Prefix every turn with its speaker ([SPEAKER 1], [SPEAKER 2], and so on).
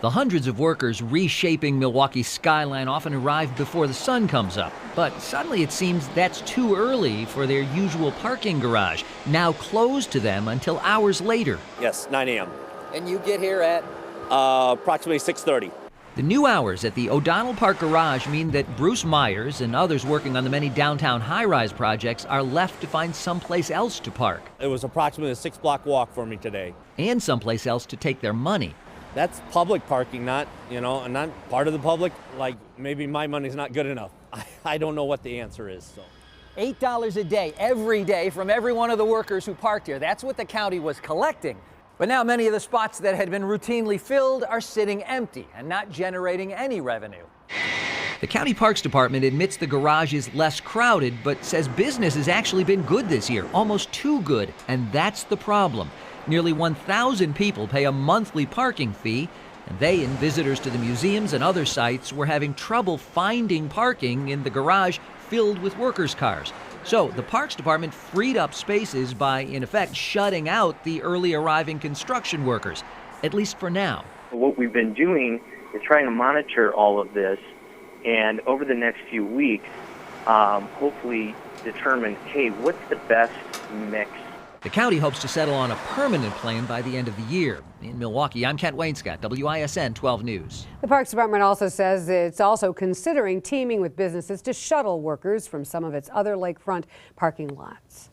[SPEAKER 1] The hundreds of workers reshaping Milwaukee's skyline often arrive before the sun comes up. But suddenly it seems that's too early for their usual parking garage, now closed to them until hours later.
[SPEAKER 2] Yes, 9 a.m.
[SPEAKER 3] And you get here at?
[SPEAKER 2] Approximately 6:30.
[SPEAKER 1] The new hours at the O'Donnell Park Garage mean that Bruce Myers and others working on the many downtown high-rise projects are left to find someplace else to park.
[SPEAKER 2] It was approximately a 6-block walk for me today.
[SPEAKER 1] And someplace else to take their money.
[SPEAKER 2] That's public parking, not part of the public. Like, maybe my money's not good enough. I don't know what the answer is. So.
[SPEAKER 3] $8 a day, every day, from every one of the workers who parked here. That's what the county was collecting. But now many of the spots that had been routinely filled are sitting empty and not generating any revenue.
[SPEAKER 1] The County Parks Department admits the garage is less crowded, but says business has actually been good this year, almost too good, and that's the problem. Nearly 1,000 people pay a monthly parking fee, and they and visitors to the museums and other sites were having trouble finding parking in the garage filled with workers' cars. So the Parks Department freed up spaces by, in effect, shutting out the early arriving construction workers, at least for now.
[SPEAKER 4] What we've been doing is trying to monitor all of this, and over the next few weeks, hopefully determine, hey, what's the best mix?
[SPEAKER 1] The county hopes to settle on a permanent plan by the end of the year. In Milwaukee, I'm Kent Wainscott, WISN 12 News.
[SPEAKER 5] The Parks Department also says it's also considering teaming with businesses to shuttle workers from some of its other lakefront parking lots.